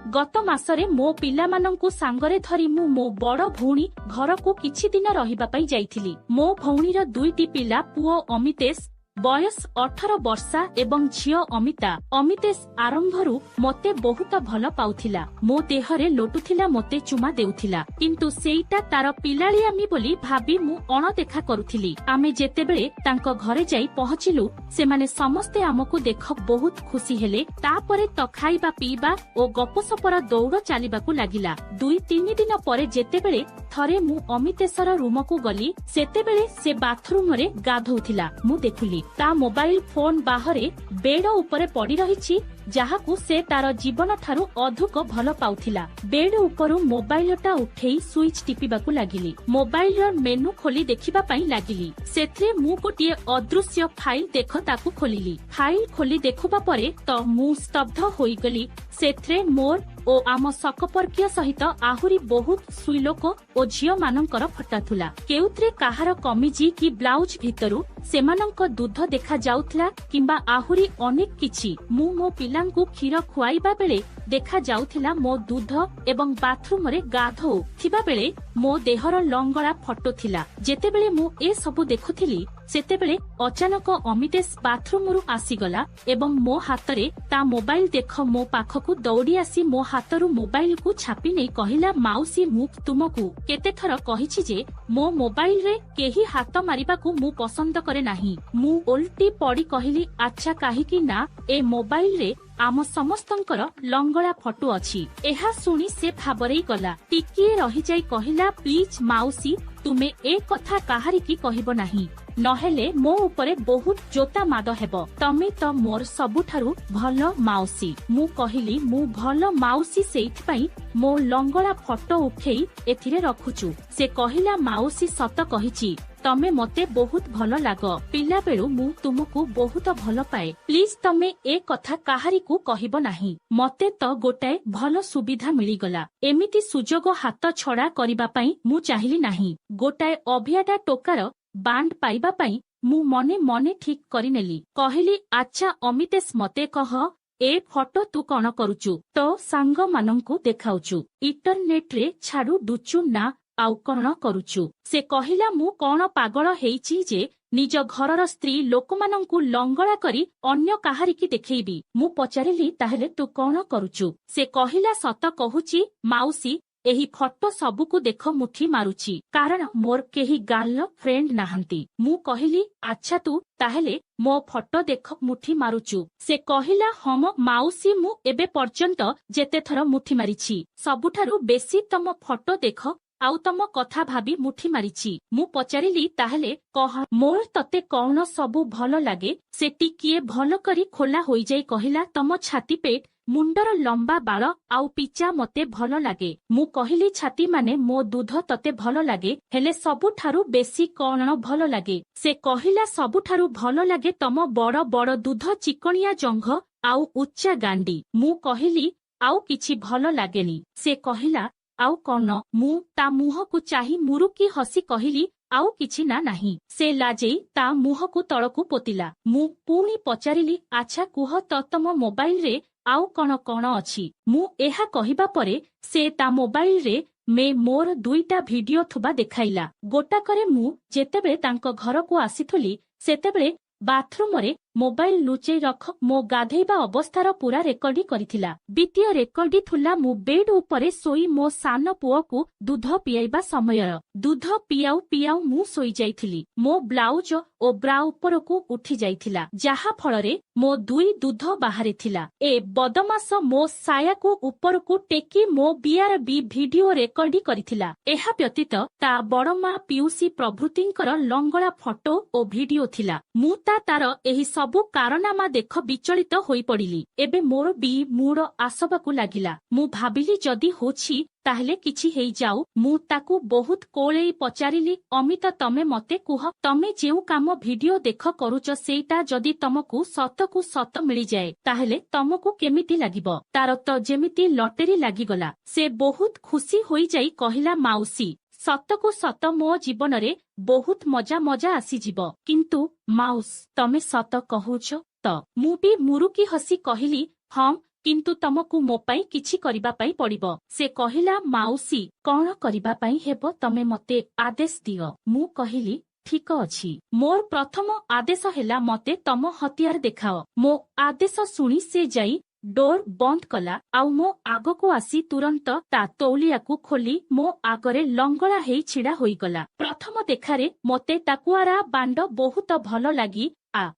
गत मासरे मो पिलामानंकु सांगरे धरी मो बड़ भौणी घरकु किछि दिन रहिबा पई जाइथिली। मो भौणीर दुईटी पिला पुओ अमितेश बयस 18 वर्षा एवं झियो अमिता। अमितेश आरंभरू मते बहुत भल पाउथिला, मो देहरे लोटुथिला, मते चुमा देउथिला, किंतु सेईटा तार पिलाळियामी बोली भाबी मु अणदेखा करुथिली। आमे जेतेबेले तांको घरे जाई पहुंचिलु सेमाने समस्ते आमकु देख बहुत खुशी हेले। तापरे त खाइबा पीबा ओ गपसपर दौड़ चालिबाकु लागिला। 2-3 दिन परे जेतेबेले थरे मु अमितेशर रूमकु गली सेतेबेले से बाथरूम रे गाधौथिला। मु देखुली ता मोबाइल फोन बाहरे बेड उपरे पड़ी रहिछि, जाहाकु से तार जीवन ठारू अधिक भल पाउथिला। Bed उपरु मोबाइलटा उठेई switch टिपिबाकु लागिली। मोबाइलर मेनू खोली देखिबा पई लागिली। सेथरे मु गोटिए अदृश्य फाइल देख ताकु खोलिली। फाइल खोली देखुबा परे त मु स्तब्ध होई गली। सेथरे मोर ओ आम सकपर्कीय सहित आहुरी बहुत सुइलोक ओ झियो मानंकर फटा थुला। केउत्रे काहार कमिजी कि ब्लाउज भितरु सेमानंक दूध देखा जाउथला किंबा आहुरी अनेक किछि। मु मो पिलांकु क्षीर खुआइबा बेले देखा जाउथिला मो दूध एवं बाथरूम रे गाधो थिबा बेले मो देहर लंगड़ा फटो थिला। जेतेबेले मु ए सबु देखुथिली सेतेबेले अचानक अमितेश बाथरूम रु आसीगला एवं मो हातरे ता मोबाइल देख मो पाखकु दौड़ी आसी मो हातरु मोबाइल को छापी नै कहिला, माउसी मु तुमकु केते थर कहिछि जे मो मोबाइल रे केही हाथ मारिबाकु मु पसंद करे नाही। मु ओल्टी पड़ी कहिली, अच्छा काहेकि ना ए मोबाइल रे आम समस्तंकर लंगड़ा फटो अछि। एहा सुनी से भाबरे गला। टिकिए रही जाई कहिला, प्लीज माउसी तुमे ए कथा काहारी की कहिबो नाही, नहेले मो उपरे बहुत जोता माद हेबो। तमे तो मोर सबुठारु भल माउसी। मु कहिली, मु भल माउसी सेइथपई मो लंगड़ा फटो उठेई एथिरे रखुचु। से कहिला, माउसी सत कहिछि, तमे मते बहुत भल लाग। पिला बेलु मु तुमको बहुत भल पाए। प्लीज तमे ए कथा काहारी को कहिबो नाही। मते तो गोटाए भल सुविधा मिली गला। एमिति सुजोग हाथ छड़ा करिबा पई मु चाहिली नाही। गोटाए अभियाटा टोकार बांड पाइबा पई मु मने मने ठीक करिनेली। कहिली, अच्छा अमितेश मते कह ए फटो तू कण करूचु? तो सांग मानंकु देखाउचु, इंटरनेट रे छाडू दुचु ना आउ कण करूचु? से कहिला, मु कण पागल हेइची जे निज घरर स्त्री लोकमानंकु लंगड़ा करी अन्य काहारिकी देखैबी? मु पचारिली, ताहेले तू कण करूचु? से कहिला, सत कहूची माउसी, एही फटो सबुकु देख मुठी मारुची, कारण मोर केही गार्ल फ्रेंड नाहंती। मु कहिली, अच्छा तू ताहेले मो फटो देख मुठी मारुचु? से कहिला, हम माउसी मु एबे पर्यंत जेते थर मुठी मारिछि सबुठारु बेसी तम फटो देख आउ तम कथा भाबी मुठी मारिछि। मु पचारिली, ताहेले कह मोर तते कौन सबु भल लागे? से टिकिए भल करी खोला होई जाई कहिला, तम छाती पेट मुंडर लंबा बाल आउ पिचा मते भल लागे। मु कहिली, छाती माने मो दूध तते भल लागे, हेले सबुठारु बेसी कौन भल लागे? से कहिला, सबुठारु भल लागे तम बड़ बड़ दूध चिकनिया जंघ आउ उच्चा गांडी। मु कहिली, आउ किछि भल लागेनी? से कहिला, आउ कौन? मु ता मुह को चाही मुरुकी हसी कहिली, आउ किछि ना नाही। से लाजेई ता मुह को तळकु पोतिला। मु पुणी पचारिली, अच्छा कुह त तम मोबाइल रे आउ कण कण अछि? मु एहा कहिबा परे से ता मोबाइल रे मे मोर दुईटा भिडियो थुबा देखाइला। गोटाकरे मु जेतेबेले तांको घरकु आसिथुली सेतेबेले बाथरूम रे मोबाइल लुचेई रख मो गाधेइबा अवस्थार पूरा रेकर्डी करिथिला। द्वितीय रेकर्डी थुला मु बेड उपरे सोई मो सान पुओ को दूध पियाइबा समय। दूध पियाउ पियाउ मु सोई जाइथिली। मो ब्लाउज ओ ब्रा उपरकू उठी जाइथिला, जाहा फଳରେ मो दुई दूध बाहरे थिला। ए बदमास मो साया को उपरकू टेकी मो बीआरबी भिडियो रेकर्डी करिथिला। एहा व्यतीत ता बड़मा पियूसी प्रभृतिंकर लंगड़ा फटो ओ भिडियो थिला। मु तार एही सबु कारनामा देख विचलित होई पड़िली। एबे मोर बी मूड आसबाकू लागिला। मु भाबिली जदी होछि ताहले किछि हेई जाऊ। मु ताकू बहुत कोळेई पचारिली, अमित तमे मते कुह, तमे जेउ काम भिडियो देख करूच सेटा जदी तमकू सतकू सत मिली जाए ताहले तमकू केमिति लागिबो? तार तो जेमिति लटेरी लागिगला। से बहुत खुशी होई जाई कहिला, माउसी सतकू सत मो जीवन रे बहुत मजा मजा आसी जीवो, किंतु माउस तमे सत कहूछ त? मु भी मुरुकी हसी कहिली, हम କିନ୍ତୁ ତମକୁ ମୋ ପାଇଁ କିଛି କରିବା ପାଇଁ ପଡ଼ିବ। ସେ କହିଲା ମାଉସୀ କଣ କରିବା ପାଇଁ ହେବ ତମେ ମତେ ଆଦେଶ ଦିଅ। ମୁଁ କହିଲି ଠିକ ଅଛି। ମୋର ପ୍ରଥମ ଆଦେଶ ହେଲା ମତେ ତମ ହତିଆର ଦେଖାଅ। ମୋ ଆଦେଶ ଶୁଣି ସେ ଯାଇ ଡୋର ବନ୍ଦ କଲା ଆଉ ମୋ ଆଗକୁ ଆସି ତୁରନ୍ତ ତା ତଉଲିଆକୁ ଖୋଲି ମୋ ଆଗରେ ଲଙ୍ଗଳା ହେଇ ଛିଡ଼ା ହୋଇଗଲା। ପ୍ରଥମ ଦେଖାରେ ମତେ ଟାକୁଆରା ବାଣ୍ଡ ବହୁତ ଭଲ ଲାଗି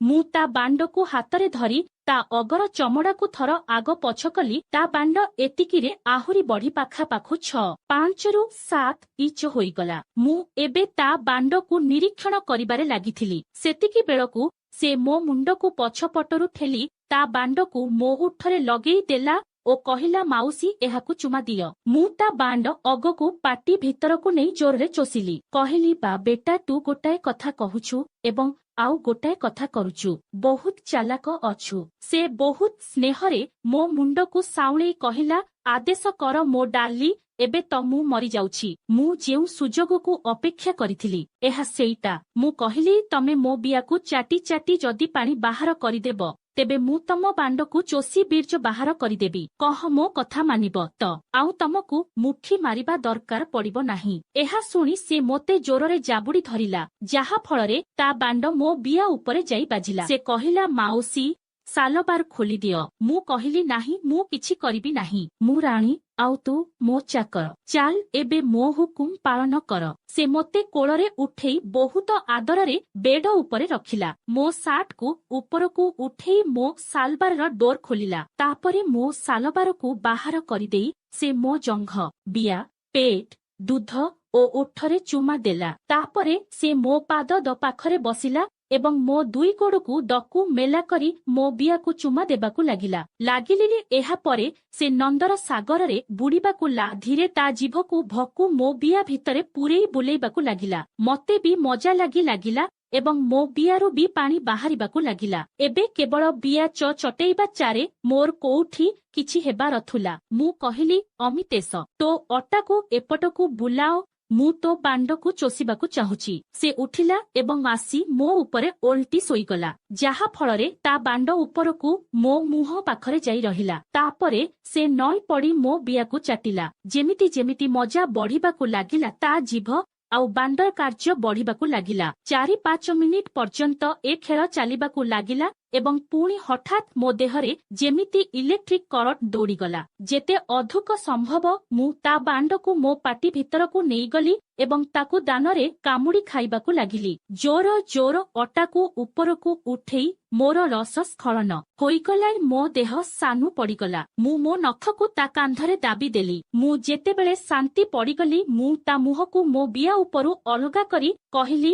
ମୁଁ ତା ବାଣ୍ଡକୁ ହାତରେ ଧରି ତା ଅଗର ଚମଡ଼ାକୁ ଥର ଆଗ ପଛ କଲି। ତା ବାଣ୍ଡ ଏତିକିରେ ଆହୁରି ବଢି ପାଖାପାଖୁ 6-5ରୁ 7 ଇଞ୍ଚ ହୋଇଗଲା। ମୁଁ ଏବେ ତା ବାଣ୍ଡକୁ ନିରୀକ୍ଷଣ କରିବାରେ ଲାଗିଥିଲି। ସେତିକି ବେଳକୁ ସେ ମୋ ମୁଣ୍ଡକୁ ପଛପଟରୁ ଠେଲି ତା ବାଣ୍ଡକୁ ମୋ ଓଠରେ ଲଗେଇ ଦେଲା ଓ କହିଲା ମାଉସୀ ଏହାକୁ ଚୁମା ଦିଅ। ମୁଁ ତା ବାଣ୍ଡ ଅଗକୁ ପାଟି ଭିତରକୁ ନେଇ ଜୋରରେ ଚୋଷିଲି। କହିଲି ବା ବେଟା ତୁ ଗୋଟାଏ କଥା କହୁଛୁ ଏବଂ ଆଉ ଗୋଟାଏ କଥା କରୁଛୁ। ବହୁତ ଚାଲାକ ଅଛୁ। ସେ ବହୁତ ସ୍ନେହରେ ମୋ ମୁଣ୍ଡକୁ ସାଉଁଳେଇ କହିଲା ଆଦେଶ କର ମୋ ଡାଲି ଏବେ ତ ମୁଁ ମରିଯାଉଛି। ମୁଁ ଯେଉଁ ସୁଯୋଗକୁ ଅପେକ୍ଷା କରିଥିଲି ଏହା ସେଇଟା। ମୁଁ କହିଲି ତମେ ମୋ ବିଆକୁ ଚାଟି ଚାଟି ଯଦି ପାଣି ବାହାର କରିଦେବ ତେବେ ମୁଁ ତମ ବାଣ୍ଡକୁ ଚୋଷି ବୀର୍ଯ୍ୟ ବାହାର କରିଦେବି। କହ ମୋ କଥା ମାନିବ ତ ଆଉ ତମକୁ ମୁଠି ମାରିବା ଦରକାର ପଡ଼ିବ ନାହିଁ। ଏହା ଶୁଣି ସେ ମୋତେ ଜୋରରେ ଜାବୁଡ଼ି ଧରିଲା ଯାହା ଫଳରେ ତା ବାଣ୍ଡ ମୋ ବିଆ ଉପରେ ଯାଇ ବାଜିଲା। ସେ କହିଲା ମାଉସୀ ସାଲବାର ଖୋଲିଦିଅ। ମୁଁ କହିଲି ନାହିଁ ମୁଁ କିଛି କରିବି ନାହିଁ। ମୁଁ ରାଣୀ ଆଉ ତୁ ମୋ ଚାକର। ଚାଲ ଏବେ ମୋ ହୁକୁମ ପାଳନ କର। ସେ ମୋତେ କୋଳରେ ଉଠେଇ ବହୁତ ଆଦରରେ ବେଡ ଉପରେ ରଖିଲା। ମୋ ସାର୍ଟକୁ ଉପରକୁ ଉଠେଇ ମୋ ସାଲବାରର ଡୋର ଖୋଲିଲା। ତାପରେ ମୋ ସାଲବାରକୁ ବାହାର କରିଦେଇ ସେ ମୋ ଜଙ୍ଘ, ବିଆ, ପେଟ, ଦୁଧ ଓ ଓଠରେ ଚୁମା ଦେଲା। ତାପରେ ସେ ମୋ ପାଦ ପାଖରେ ବସିଲା ଏବଂ ମୋ ଦୁଇ ଗୋଡ଼କୁ ଡକୁ ମେଲା କରି ମୋ ବିଆକୁ ଚୁମା ଦେବାକୁ ଲାଗିଲା। ଏହା ପରେ ସେ ନନ୍ଦର ସାଗରରେ ବୁଡ଼ିବାକୁ ଧୀରେ ତା ଜିଭକୁ ଭକୁ ମୋ ବିଆ ଭିତରେ ପୂରେଇ ବୁଲେଇବାକୁ ଲାଗିଲା। ମତେ ବି ମଜା ଲାଗିଲା ଏବଂ ମୋ ବିଆରୁ ବି ପାଣି ବାହାରିବାକୁ ଲାଗିଲା। ଏବେ କେବଳ ବିଆ ଚଟେଇବା ଚାରେ ମୋର କୋଉଠି କିଛି ହେବାର ଥିଲା। ମୁଁ କହିଲି ଅମିତେଶ ତୋ ଅଟାକୁ ଏପଟକୁ ବୁଲାଅ ମୁଁ ତୋ ବାଣ୍ଡକୁ ଚୋଷିବାକୁ ଚାହୁଁଛି। ସେ ଉଠିଲା ଏବଂ ଆସି ମୋ ଉପରେ ଓଲଟି ଶୋଇଗଲା ଯାହା ଫଳରେ ତା ବାଣ୍ଡ ଉପରକୁ ମୋ ମୁହଁ ପାଖରେ ଯାଇ ରହିଲା। ତାପରେ ସେ ନଈ ପଡ଼ି ମୋ ବିଆକୁ ଚାଟିଲା। ଯେମିତି ମଜା ବଢିବାକୁ ଲାଗିଲା ତା ଜିଭ ଆଉ ବାଣ୍ଡର କାର୍ଯ୍ୟ ବଢିବାକୁ ଲାଗିଲା। 4-5 ମିନିଟ୍ ପର୍ଯ୍ୟନ୍ତ ଏ ଖେଳ ଚାଲିବାକୁ ଲାଗିଲା ଏବଂ ପୁଣି ହଠାତ୍ ମୋ ଦେହରେ ଯେମିତି ଇଲେକ୍ଟ୍ରିକ୍ କରଣ୍ଟ ଦୌଡ଼ିଗଲା। ଯେତେ ଅଧିକ ସମ୍ଭବ ମୁଁ ତା ବାଣ୍ଡକୁ ମୋ ପାଟି ଭିତରକୁ ନେଇଗଲି ଏବଂ ତାକୁ ଦାନରେ କାମୁଡ଼ି ଖାଇବାକୁ ଲାଗିଲି। ଜୋର ଅଟାକୁ ଉପରକୁ ଉଠେଇ ମୋର ରସ ସ୍ଖଳନ ହୋଇଗଲା। ମୋ ଦେହ ସାନୁ ପଡ଼ିଗଲା। ମୁଁ ମୋ ନଖକୁ ତା କାନ୍ଧରେ ଦାବି ଦେଲି। ମୁଁ ଯେତେବେଳେ ଶାନ୍ତି ପଡ଼ିଗଲି ମୁଁ ତା ମୁହଁକୁ ମୋ ବିଆ ଉପରୁ ଅଲଗା କରି କହିଲି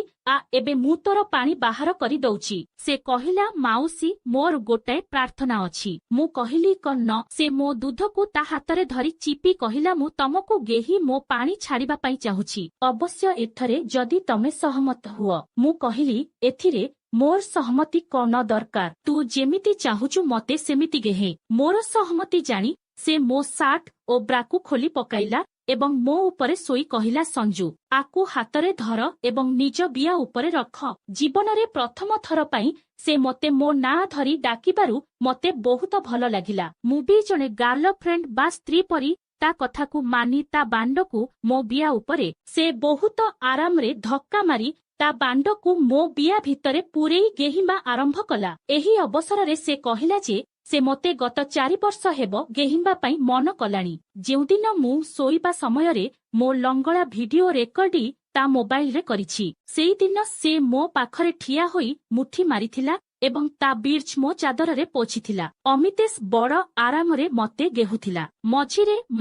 ଏବେ ମୁଁ ତୋର ପାଣି ବାହାର କରି ଦଉଛି। ସେ କହିଲା ମାଉସୀ ମୋର ଗୋଟାଏ ପ୍ରାର୍ଥନା ଅଛି। ମୁଁ କହିଲି କନ? ସେ ମୋ ଦୁଧକୁ ତା ହାତରେ ଧରି ଚିପି କହିଲା ମୁଁ ତମକୁ ଗେହି ମୋ ପାଣି ଛାଡ଼ିବା ପାଇଁ ଚାହୁଁଛି। ଅବଶ୍ୟ ଏଠାରେ ଯଦି ତମେ ସହମତ ହୁଅ। ମୁଁ କହିଲି ଏଥିରେ ମୋର ସହମତି କଣ ଦରକାର? ତୁ ଯେମିତି ଚାହୁଁଛୁ ମତେ ସେମିତି ଗେହେ। ମୋର ସହମତି ଜାଣି ସେ ମୋ ସାର୍ଟ ଓ ବ୍ରାକୁ ଖୋଲି ପକାଇଲା ଏବଂ ମୋ ଉପରେ ଶୋଇ କହିଲା ସଞ୍ଜୁ ଆକୁ ହାତରେ ଧର ଏବଂ ନିଜ ବିଆ ଉପରେ ରଖ। ଜୀବନରେ ପ୍ରଥମ ଥର ପାଇଁ ସେ ମୋତେ ମୋ ନାଁ ଧରି ଡାକିବାରୁ ମତେ ବହୁତ ଭଲ ଲାଗିଲା। ମୁଁ ବି ଜଣେ ଗାର୍ଲଫ୍ରେଣ୍ଡ ବା ସ୍ତ୍ରୀ ପରି ତା କଥାକୁ ମାନି ତା ବାଣ୍ଡକୁ ମୋ ବିଆ ଉପରେ ସେ ବହୁତ ଆରାମରେ ଧକ୍କା ମାରି ତା ବାଣ୍ଡକୁ ମୋ ବିଆ ଭିତରେ ପୂରେଇ ଗେହିବା ଆରମ୍ଭ କଲା। ଏହି ଅବସରରେ ସେ କହିଲା ଯେ ସେ ମୋତେ ଗତ 4 ବର୍ଷ ହେବ ଗେହିବା ପାଇଁ ମନ କଲାଣି। ଯେଉଁଦିନ ମୁଁ ଶୋଇବା ସମୟରେ ମୋ ଲଙ୍ଗଳା ଭିଡିଓ ରେକର୍ଡି ତା ମୋବାଇଲରେ କରିଛି ସେଇଦିନ ସେ ମୋ ପାଖରେ ଠିଆ ହୋଇ ମୁଠି ମାରିଥିଲା ଏବଂ ତା ବିର୍ଜ ମୋ ଚାଦରରେ ପୋଛିଥିଲା। ଅମିତେଶ ବଡ଼ ଆରାମରେ ମତେ ଗେହୁଥିଲା।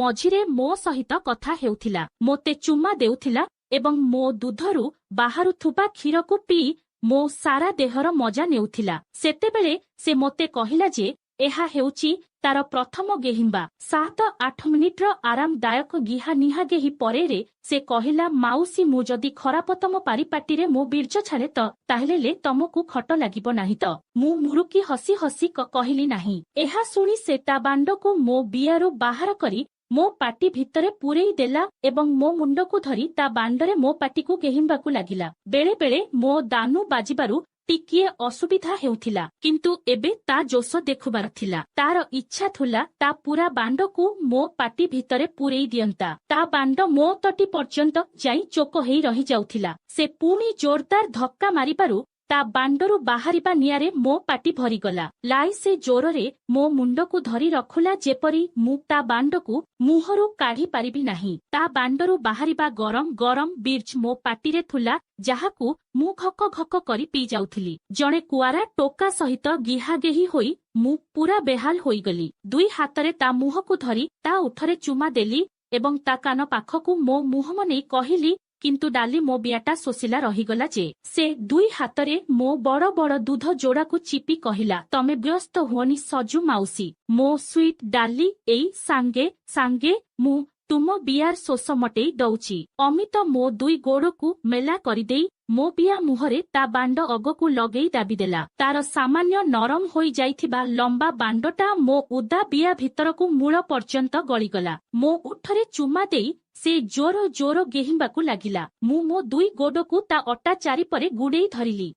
ମଝିରେ ମୋ ସହିତ କଥା ହେଉଥିଲା, ମୋତେ ଚୁମା ଦେଉଥିଲା ଏବଂ ମୋ ଦୁଧରୁ ବାହାରୁଥିବା କ୍ଷୀରକୁ ପିଇ ମୋ ସାରା ଦେହର ମଜା ନେଉଥିଲା। ସେତେବେଳେ ସେ ମୋତେ କହିଲା ଯେ ଏହା ହେଉଛି ତାର ପ୍ରଥମ ଗେହିବା। 7-8 ମିନିଟ୍ର ଆରାମଦାୟକ ନିହାଗେହି ପରେରେ ସେ କହିଲା ମାଉସୀ ମୁଁ ଯଦି ଖରାପ ତମ ପାରିପାଟିରେ ମୋ ବୀର୍ଯ୍ୟ ଛାଡ଼େ ତାହେଲେ ତମକୁ ଖଟ ଲାଗିବ ନାହିଁ ତ? ମୁଁ ମୁରୁକି ହସି କହିଲି ନାହିଁ। ଏହା ଶୁଣି ସେ ତା ବାଣ୍ଡକୁ ମୋ ବିଆରୁ ବାହାର କରି ମୋ ପାଟି ଭିତରେ ପୂରେଇ ଦେଲା ଏବଂ ମୋ ମୁଣ୍ଡକୁ ଧରି ତା ବାଣ୍ଡରେ ମୋ ପାଟିକୁ ଗେହିବାକୁ ଲାଗିଲା। ବେଳେ ବେଳେ ମୋ ଦାନୁ ବାଜିବାରୁ ଟିକିଏ ଅସୁବିଧା ହେଉଥିଲା, କିନ୍ତୁ ଏବେ ତା ଜୋଶ ଦେଖୁବାର ଥିଲା। ତାର ଇଚ୍ଛା ଥିଲା ତା ପୂରା ବାଣ୍ଡକୁ ମୋ ପାଟି ଭିତରେ ପୂରେଇ ଦିଅନ୍ତା। ତା ବାଣ୍ଡ ମୋ ତଟି ପର୍ଯ୍ୟନ୍ତ ଯାଇ ଚୋକ ହେଇ ରହିଯାଉଥିଲା। ସେ ପୁଣି ଜୋରଦାର ଧକ୍କା ମାରିବାରୁ ତା ବାଣ୍ଡରୁ ବାହାରିବା ନିଆଁରେ ମୋ ପାଟି ଭରିଗଲା। লাই ସେ ଜୋରରେ ମୋ ମୁଣ୍ଡକୁ ଧରି ରଖିଲା ଯେପରି ମୁଁ ତା ବାଣ୍ଡକୁ ମୁହଁରୁ କାଢି ପାରିବି ନାହିଁ। ତା ବାଣ୍ଡରୁ ବାହାରିବା ଗରମ ଗରମ ବୀର୍ଜ ମୋ ପାଟିରେ ଥିଲା, ଯାହାକୁ ମୁଁ ଘକ ଘକ କରି ପିଇ ଯାଉଥିଲି। ଜଣେ କୁଆରା ଟୋକା ସହିତ ଗିହାଗେହି ହୋଇ ମୁଁ ପୁରା ବେହାଲ ହୋଇଗଲି। ଦୁଇ ହାତରେ ତା ମୁହଁକୁ ଧରି ତା ଓଠରେ ଚୁମା ଦେଲି ଏବଂ ତା କାନ ପାଖକୁ ମୋ ମୁହଁ ନେଇ କହିଲି, କିନ୍ତୁ ଡାଲି ମୋ ବିଆଟା ଶୋଷିଲା ରହିଗଲା ଯେ। ସେ ଦୁଇ ହାତରେ ମୋ ବଡ଼ ବଡ଼ ଦୁଧ ଯୋଡ଼ାକୁ ଚିପି କହିଲା, ତମେ ବ୍ୟସ୍ତ ହୁଅନି ସଜୁ ମାଉସୀ, ମୋ ସୁଇଟ୍ ଡାଲି, ଏଇ ସାଙ୍ଗେ ସାଙ୍ଗେ ମୁଁ ତୁମ ବିଆର ଶୋଷ ମଟେଇ ଦଉଚି। ଅମିତ ମୋ ଦୁଇ ଗୋଡ଼କୁ ମେଲା କରିଦେଇ ମୋ ବିଆ ମୁହଁରେ ତା ବାଣ୍ଡ ଅଗକୁ ଲଗେଇ ଦାବିଦେଲା। ତାର ସାମାନ୍ୟ ନରମ ହୋଇ ଯାଇଥିବା ଲମ୍ବା ବାଣ୍ଡଟା ମୋ ଉଦା ବିଆ ଭିତରକୁ ମୂଳ ପର୍ଯ୍ୟନ୍ତ ଗଳିଗଲା। ମୋ ଓଠରେ ଚୁମା ଦେଇ ସେ ଜୋର ଜୋର ଗେହିବାକୁ ଲାଗିଲା। ମୁଁ ମୋ ଦୁଇ ଗୋଡ଼କୁ ତା ଅଟା ଚାରିପଟେ ଗୁଡ଼େଇ ଧରିଲି।